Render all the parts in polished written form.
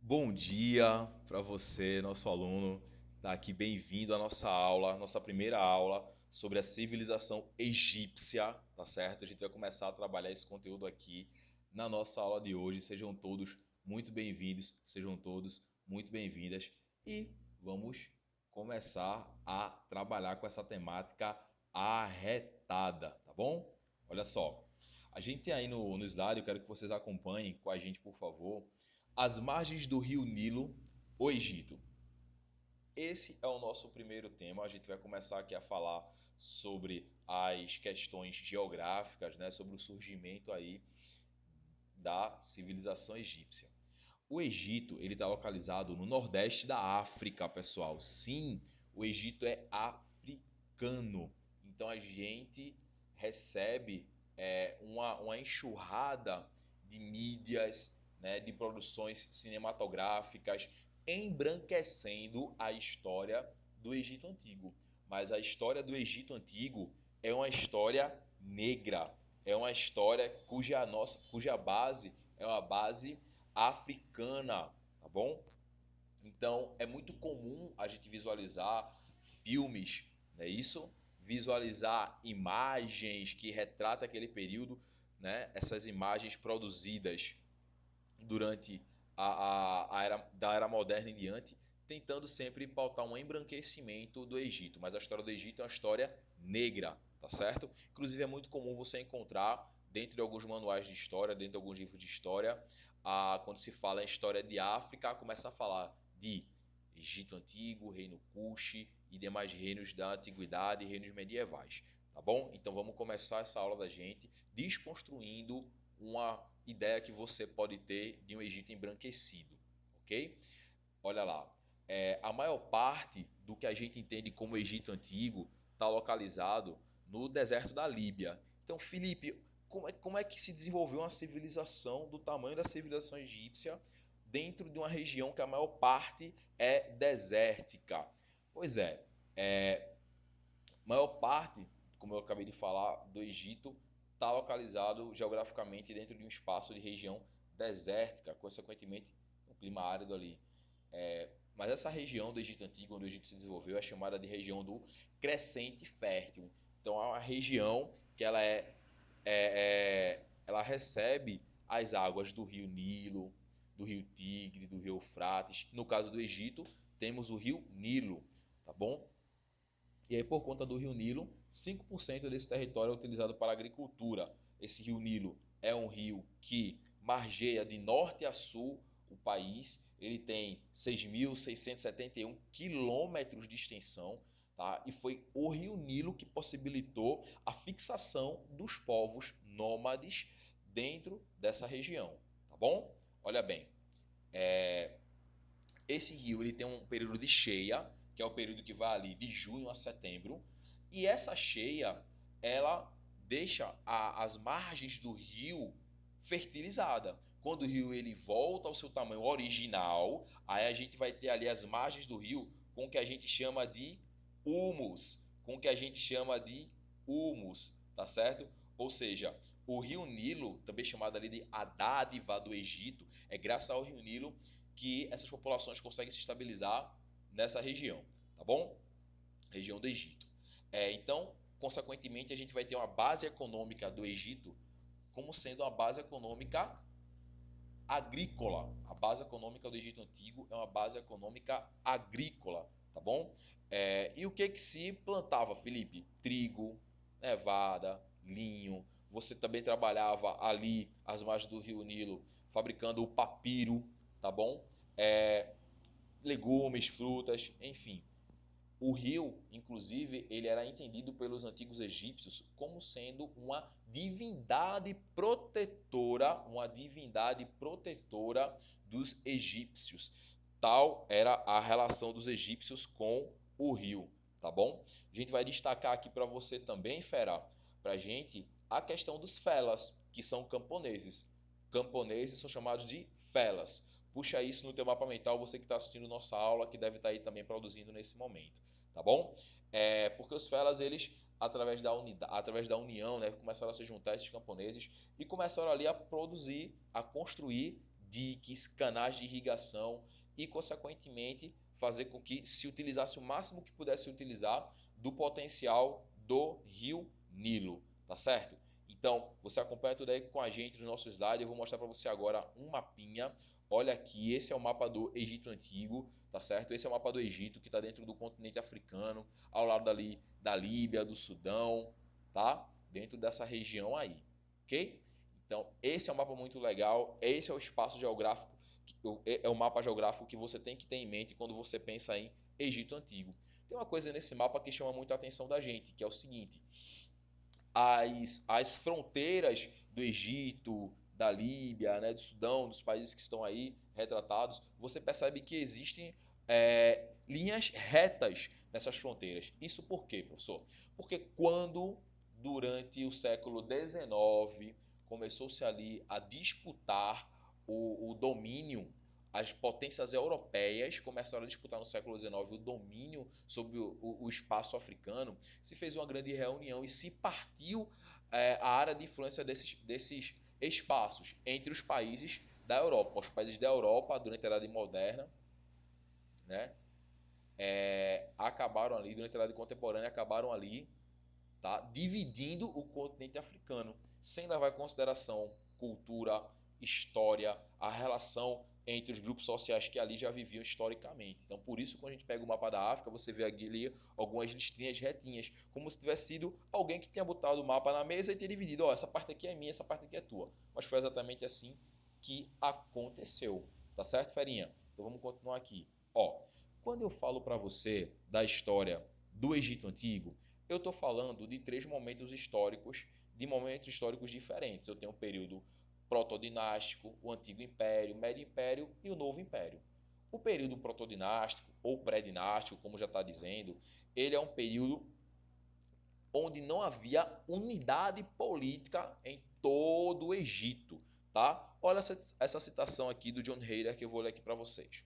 Bom dia para você, nosso aluno. Tá aqui, bem-vindo à nossa aula, nossa primeira aula sobre a civilização egípcia, tá certo? A gente vai começar a trabalhar esse conteúdo aqui na nossa aula de hoje. Sejam todos muito bem-vindos, sejam todos muito bem-vindas e vamos começar a trabalhar com essa temática arretada, tá bom? Olha só, a gente tem aí no slide, eu quero que vocês acompanhem com a gente, por favor, as margens do rio Nilo, o Egito. Esse é o nosso primeiro tema. A gente vai começar aqui a falar sobre as questões geográficas, né, sobre o surgimento aí da civilização egípcia. O Egito, ele está localizado no nordeste da África, pessoal. Sim, o Egito é africano. Então a gente recebe uma enxurrada de mídias, né, de produções cinematográficas, embranquecendo a história do Egito Antigo. Mas a história do Egito Antigo é uma história negra, é uma história cuja base é uma base africana, tá bom? Então é muito comum a gente visualizar filmes, não é isso? Visualizar imagens que retratam aquele período, né? Essas imagens produzidas durante da era moderna em diante, tentando sempre pautar um embranquecimento do Egito. Mas a história do Egito é uma história negra, tá certo? Inclusive é muito comum você encontrar dentro de alguns manuais de história, dentro de alguns livros de história, quando se fala em história de África, começa a falar de Egito Antigo, Reino Kush e demais reinos da antiguidade e reinos medievais, tá bom? Então vamos começar essa aula da gente desconstruindo uma ideia que você pode ter de um Egito embranquecido, ok? Olha lá, a maior parte do que a gente entende como Egito Antigo está localizado no deserto da Líbia. Então, Felipe, como é que se desenvolveu uma civilização do tamanho da civilização egípcia dentro de uma região que a maior parte é desértica? Pois maior parte, como eu acabei de falar, do Egito está localizado geograficamente dentro de um espaço de região desértica, consequentemente um clima árido ali. Mas essa região do Egito Antigo, onde o Egito se desenvolveu, é chamada de região do Crescente Fértil. Então é uma região que ela recebe as águas do rio Nilo, do rio Tigre, do rio Eufrates. No caso do Egito, temos o rio Nilo, tá bom? E aí, por conta do rio Nilo, 5% desse território é utilizado para agricultura. Esse rio Nilo é um rio que margeia de norte a sul o país. Ele tem 6.671 quilômetros de extensão, tá? E foi o rio Nilo que possibilitou a fixação dos povos nômades dentro dessa região, tá bom? Olha bem, esse rio ele tem um período de cheia, que é o período que vai ali de junho a setembro, e essa cheia ela deixa as margens do rio fertilizada. Quando o rio ele volta ao seu tamanho original, aí a gente vai ter ali as margens do rio com o que a gente chama de humus, com o que a gente chama de humus, tá certo? Ou seja, o rio Nilo, também chamado ali de a dádiva do Egito, é graças ao rio Nilo que essas populações conseguem se estabilizar nessa região, tá bom? Região do Egito. Então, consequentemente, a gente vai ter uma base econômica do Egito como sendo uma base econômica agrícola. A base econômica do Egito Antigo é uma base econômica agrícola, tá bom? E o que se plantava, Felipe? Trigo, nevada, linho. Você também trabalhava ali às margens do Rio Nilo, fabricando o papiro, tá bom? É, legumes, frutas, enfim. O rio, inclusive, ele era entendido pelos antigos egípcios como sendo uma divindade protetora dos egípcios. Tal era a relação dos egípcios com o rio, tá bom? A gente vai destacar aqui para você também, Fera, para a gente a questão dos felas, que são camponeses. Camponeses são chamados de felas. Puxa isso no teu mapa mental, você que está assistindo nossa aula, que deve estar aí também produzindo nesse momento, tá bom? Porque os felas, eles, através da união, né, começaram a se juntar esses camponeses e começaram ali a produzir, a construir diques, canais de irrigação e, consequentemente, fazer com que se utilizasse o máximo que pudesse utilizar do potencial do rio Nilo, tá certo? Então, você acompanha tudo aí com a gente nos nossos slides. Eu vou mostrar para você agora um mapinha. Olha aqui, esse é o mapa do Egito Antigo, tá certo? Esse é o mapa do Egito, que está dentro do continente africano, ao lado dali da Líbia, do Sudão, tá? Dentro dessa região aí, ok? Então, esse é um mapa muito legal, esse é o espaço geográfico, é o mapa geográfico que você tem que ter em mente quando você pensa em Egito Antigo. Tem uma coisa nesse mapa que chama muito a atenção da gente, que é o seguinte: as fronteiras do Egito, da Líbia, né, do Sudão, dos países que estão aí retratados, você percebe que existem linhas retas nessas fronteiras. Isso por quê, professor? Porque quando, durante o século XIX, começou-se ali a disputar o domínio, as potências europeias começaram a disputar no século XIX o domínio sobre o espaço africano, se fez uma grande reunião e se partiu a área de influência desses espaços entre os países da Europa. Os países da Europa, durante a Idade Moderna, né, acabaram ali, durante a Idade Contemporânea, acabaram ali, tá, dividindo o continente africano, sem levar em consideração cultura, história, a relação entre os grupos sociais que ali já viviam historicamente. Então, por isso, quando a gente pega o mapa da África, você vê ali algumas listinhas retinhas, como se tivesse sido alguém que tinha botado o mapa na mesa e tinha dividido, ó, essa parte aqui é minha, essa parte aqui é tua. Mas foi exatamente assim que aconteceu, tá certo, Ferinha? Então, vamos continuar aqui. Ó, quando eu falo para você da história do Egito Antigo, eu estou falando de três momentos históricos, de momentos históricos diferentes. Eu tenho o período protodinástico, o Antigo Império, o Médio Império e o Novo Império. O período protodinástico, ou pré-dinástico, como já está dizendo, ele é um período onde não havia unidade política em todo o Egito. Tá? Olha essa citação aqui do John Hayder que eu vou ler aqui para vocês.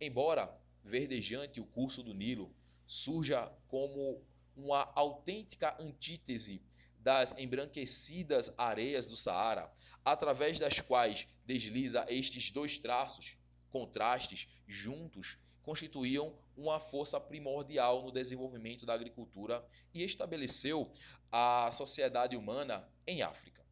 Embora verdejante o curso do Nilo surja como uma autêntica antítese das embranquecidas areias do Saara, através das quais desliza estes dois traços, contrastes, juntos, constituíam uma força primordial no desenvolvimento da agricultura e estabeleceu a sociedade humana em África.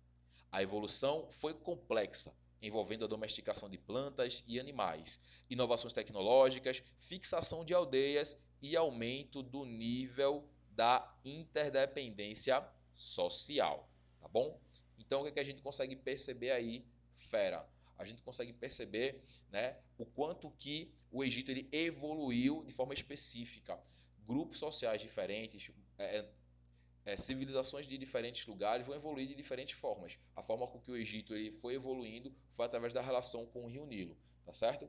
A evolução foi complexa, envolvendo a domesticação de plantas e animais, inovações tecnológicas, fixação de aldeias e aumento do nível da interdependência social, tá bom? Então, o que é que a gente consegue perceber aí, fera? A gente consegue perceber, né, o quanto que o Egito ele evoluiu de forma específica. Grupos sociais diferentes, civilizações de diferentes lugares vão evoluir de diferentes formas. A forma com que o Egito ele foi evoluindo foi através da relação com o Rio Nilo, tá certo?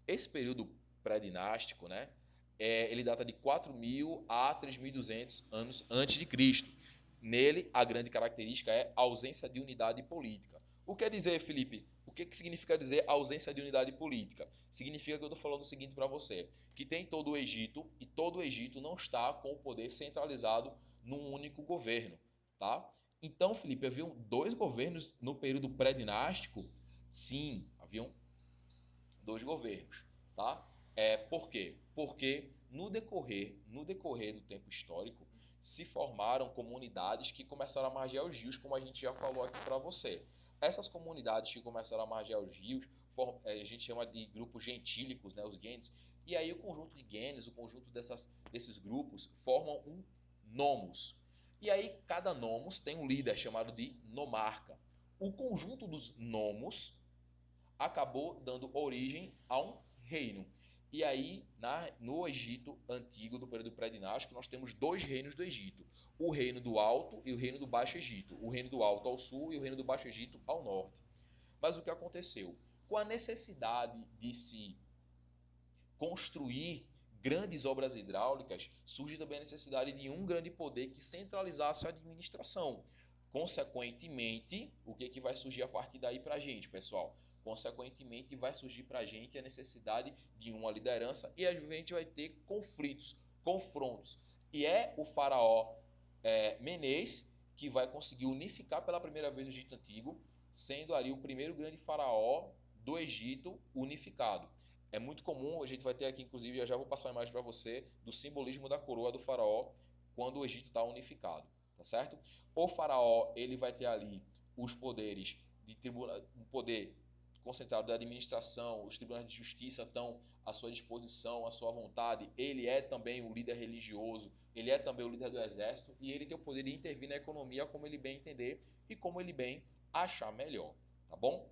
Esse período pré-dinástico, né, ele data de 4.000 a 3.200 anos antes de Cristo. Nele, a grande característica é a ausência de unidade política. O que quer dizer, Felipe? O que significa dizer ausência de unidade política? Significa que eu estou falando o seguinte para você, que tem todo o Egito e todo o Egito não está com o poder centralizado num único governo, tá? Então, Felipe, haviam dois governos no período pré-dinástico? Sim, haviam dois governos, tá? Por quê? Porque no decorrer do tempo histórico, se formaram comunidades que começaram a margear os rios, como a gente já falou aqui para você. Essas comunidades que começaram a margear os rios, a gente chama de grupos gentílicos, né, os gens, e aí o conjunto de genes, o conjunto desses grupos, formam um nomos. E aí cada nomos tem um líder chamado de nomarca. O conjunto dos nomos acabou dando origem a um reino. E aí, no Egito antigo, do período pré-dinástico, nós temos dois reinos do Egito: o reino do Alto e o reino do Baixo Egito. O reino do Alto ao sul e o reino do Baixo Egito ao norte. Mas o que aconteceu? Com a necessidade de se construir grandes obras hidráulicas, surge também a necessidade de um grande poder que centralizasse a administração. Consequentemente, o que vai surgir a partir daí para a gente, pessoal? Consequentemente, vai surgir para a gente a necessidade de uma liderança e a gente vai ter conflitos, confrontos. E é o faraó Menes que vai conseguir unificar pela primeira vez o Egito Antigo, sendo ali o primeiro grande faraó do Egito unificado. É muito comum, a gente vai ter aqui, inclusive, eu já vou passar uma imagem para você, do simbolismo da coroa do faraó quando o Egito está unificado, tá certo? O faraó, ele vai ter ali os poderes de tribunal, um poder concentrado da administração, os tribunais de justiça estão à sua disposição, à sua vontade. Ele é também o líder religioso, ele é também o líder do exército e ele tem o poder de intervir na economia como ele bem entender e como ele bem achar melhor, tá bom?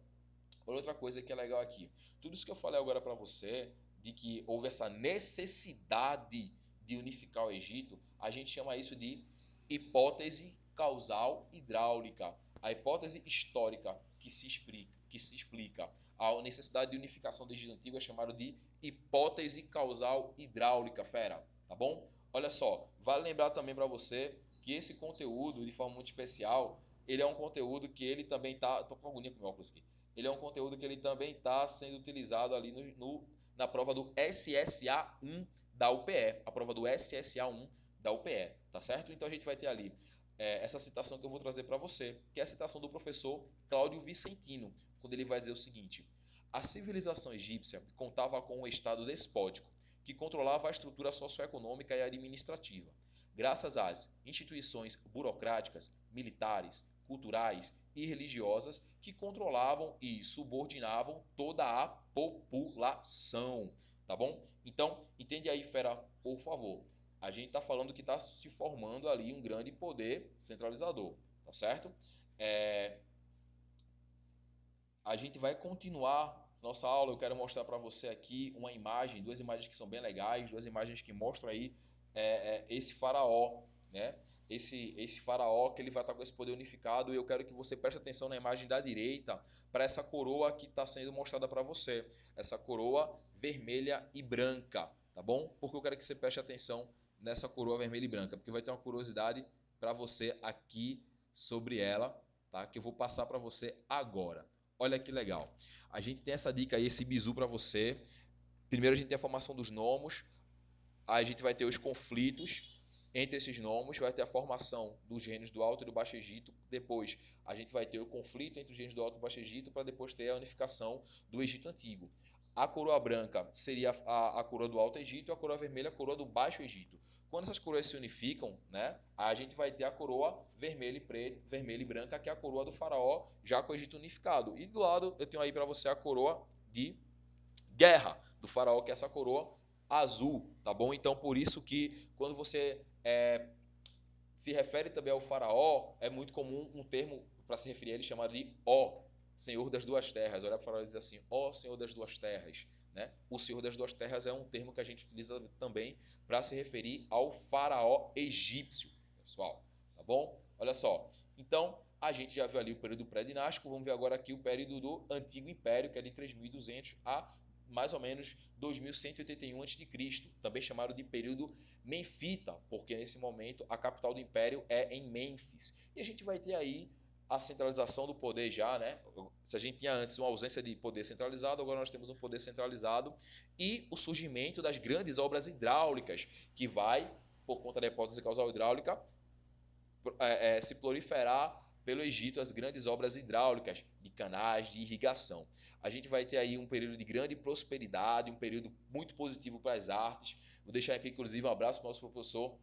Outra coisa que é legal aqui, tudo isso que eu falei agora para você, de que houve essa necessidade de unificar o Egito, a gente chama isso de hipótese causal hidráulica. A hipótese histórica que se explica a necessidade de unificação do Egito Antigo é chamada de hipótese causal hidráulica, fera, tá bom? Olha só, vale lembrar também para você que esse conteúdo, de forma muito especial, ele é um conteúdo que ele também tá, tô com agonia com meu óculos aqui, ele é um conteúdo que ele também está sendo utilizado ali na prova do SSA1 da UPE, a prova do SSA1 da UPE, tá certo? Então a gente vai ter ali essa citação que eu vou trazer para você, que é a citação do professor Cláudio Vicentino, quando ele vai dizer o seguinte: a civilização egípcia contava com um estado despótico que controlava a estrutura socioeconômica e administrativa. Graças às instituições burocráticas, militares, culturais e religiosas que controlavam e subordinavam toda a população, tá bom? Então, entende aí, fera, por favor. A gente está falando que está se formando ali um grande poder centralizador, tá certo? A gente vai continuar nossa aula. Eu quero mostrar para você aqui uma imagem, duas imagens que são bem legais, duas imagens que mostram aí esse faraó, né? Esse faraó que ele vai estar com esse poder unificado. E eu quero que você preste atenção na imagem da direita para essa coroa que está sendo mostrada para você, essa coroa vermelha e branca, tá bom? Porque eu quero que você preste atenção nessa coroa vermelha e branca, porque vai ter uma curiosidade para você aqui sobre ela, tá? Que eu vou passar para você agora. Olha que legal. A gente tem essa dica aí, esse bizu para você. Primeiro a gente tem a formação dos nomos, aí a gente vai ter os conflitos entre esses nomos, vai ter a formação dos reinos do Alto e do Baixo Egito. Depois a gente vai ter o conflito entre os reinos do Alto e do Baixo Egito para depois ter a unificação do Egito Antigo. A coroa branca seria a coroa do Alto Egito e a coroa vermelha a coroa do Baixo Egito. Quando essas coroas se unificam, né, a gente vai ter a coroa vermelha e preta, vermelha e branca, que é a coroa do faraó, já com o Egito unificado. E do lado eu tenho aí para você a coroa de guerra do faraó, que é essa coroa azul, tá bom? Então por isso que quando você se refere também ao faraó, é muito comum um termo para se referir a ele chamado de ó, Senhor das Duas Terras. Olha para o faraó e diz assim, ó Senhor das Duas Terras. Né? O Senhor das Duas Terras é um termo que a gente utiliza também para se referir ao faraó egípcio, pessoal. Tá bom? Olha só. Então, a gente já viu ali o período pré-dinástico, vamos ver agora aqui o período do Antigo Império, que é de 3.200 a mais ou menos 2181 a.C., também chamado de período Menfita, porque nesse momento a capital do império é em Mênfis. E a gente vai ter aí a centralização do poder já, né? Se a gente tinha antes uma ausência de poder centralizado, agora nós temos um poder centralizado e o surgimento das grandes obras hidráulicas, que vai, por conta da hipótese causal hidráulica, se proliferar pelo Egito as grandes obras hidráulicas de canais de irrigação. A gente vai ter aí um período de grande prosperidade, um período muito positivo para as artes. Vou deixar aqui, inclusive, um abraço para o nosso professor,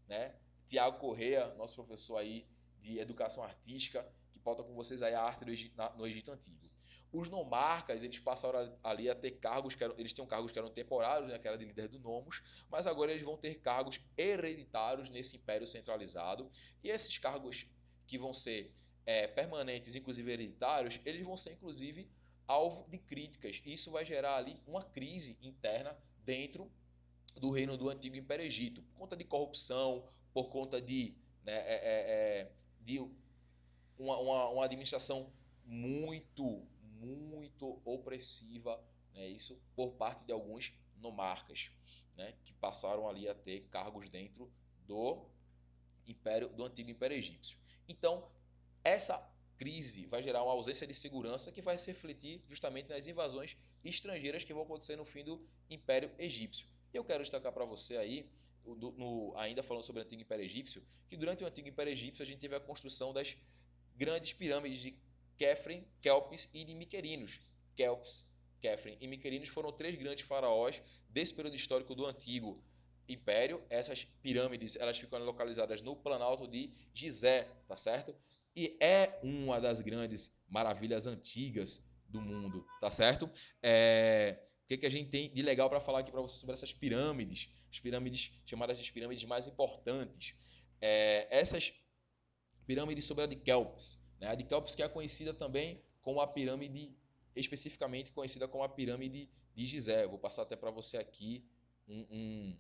né? Tiago Correia, nosso professor aí de educação artística, que pauta com vocês aí a arte do Egito, no Egito Antigo. Os nomarcas, eles passaram ali a ter cargos, eles tinham cargos que eram temporários, né, que era de líder do nomos, mas agora eles vão ter cargos hereditários nesse império centralizado, e esses cargos que vão ser permanentes, inclusive hereditários, eles vão ser, inclusive, alvo de críticas. Isso vai gerar ali uma crise interna dentro do reino do Antigo Império Egito, por conta de corrupção, por conta de uma administração muito opressiva, né, isso por parte de alguns nomarcas, né, que passaram ali a ter cargos dentro do Antigo Império Egípcio. Então, essa crise vai gerar uma ausência de segurança que vai se refletir justamente nas invasões estrangeiras que vão acontecer no fim do Império Egípcio. Eu quero destacar para você aí, ainda falando sobre o Antigo Império Egípcio, que durante o Antigo Império Egípcio a gente teve a construção das grandes pirâmides de Khafre, Kelpis e de Miquerinos. Quéops, Quéfren e Miquerinos foram três grandes faraós desse período histórico do Antigo Império. Essas pirâmides, elas ficam localizadas no Planalto de Gizé, tá certo? E é uma das grandes maravilhas antigas do mundo, tá certo? O que a gente tem de legal para falar aqui para você sobre essas pirâmides? As pirâmides chamadas de pirâmides mais importantes. Essas pirâmides sobre a de Kelps, né? A de Kelps que é conhecida também como a pirâmide, especificamente conhecida como a pirâmide de Gizé. Eu vou passar até para você aqui um, um,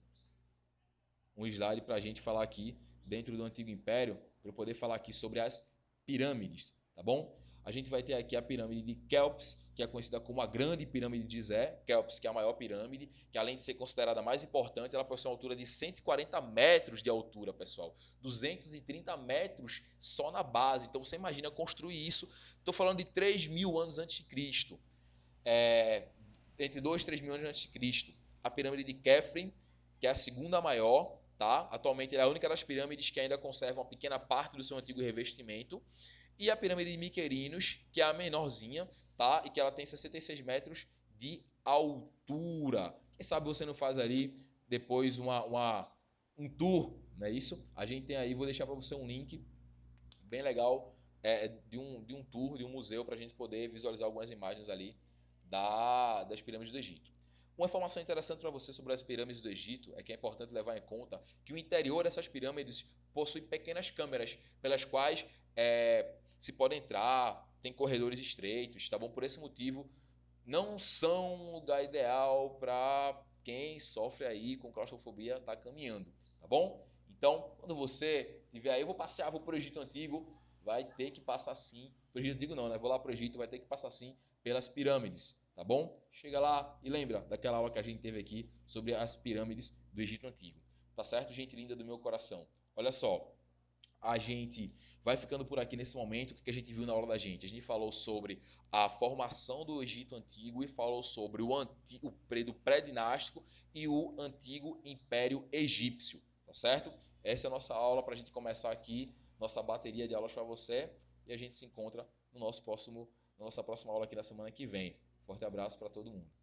um slide para a gente falar aqui dentro do Antigo Império, para eu poder falar aqui sobre as pirâmides, tá bom? A gente vai ter aqui a pirâmide de Kelps, que é conhecida como a Grande Pirâmide de Gizé. Kelps, que é a maior pirâmide, que além de ser considerada a mais importante, ela possui uma altura de 140 metros de altura, pessoal. 230 metros só na base. Então você imagina construir isso. Estou falando de 3.000 anos antes de Cristo. Entre 2 e 3 mil anos antes de Cristo. A pirâmide de Khafre, que é a segunda maior, tá? Atualmente ela é a única das pirâmides que ainda conserva uma pequena parte do seu antigo revestimento. E a pirâmide de Miquerinos, que é a menorzinha, tá? E que ela tem 66 metros de altura. Quem sabe você não faz ali depois um tour, não é isso? A gente tem aí, vou deixar para você um link bem legal de um tour, de um museu, para a gente poder visualizar algumas imagens ali das pirâmides do Egito. Uma informação interessante para você sobre as pirâmides do Egito é que é importante levar em conta que o interior dessas pirâmides possui pequenas câmeras pelas quais se pode entrar, tem corredores estreitos, tá bom? Por esse motivo, não são um lugar ideal para quem sofre aí com claustrofobia estar caminhando, tá bom? Então, quando você tiver aí, eu vou passear, vou para o Egito Antigo, vai ter que passar sim, para o Egito Antigo não, né? Vou lá para o Egito, vai ter que passar sim pelas pirâmides, tá bom? Chega lá e lembra daquela aula que a gente teve aqui sobre as pirâmides do Egito Antigo, tá certo, gente linda do meu coração? Olha só, a gente vai ficando por aqui nesse momento. O que a gente viu na aula da gente? A gente falou sobre a formação do Egito Antigo e falou sobre o período pré-dinástico e o Antigo Império Egípcio, tá certo? Essa é a nossa aula para a gente começar aqui, nossa bateria de aulas para você, e a gente se encontra no nosso próximo, na nossa próxima aula aqui na semana que vem. Forte abraço para todo mundo.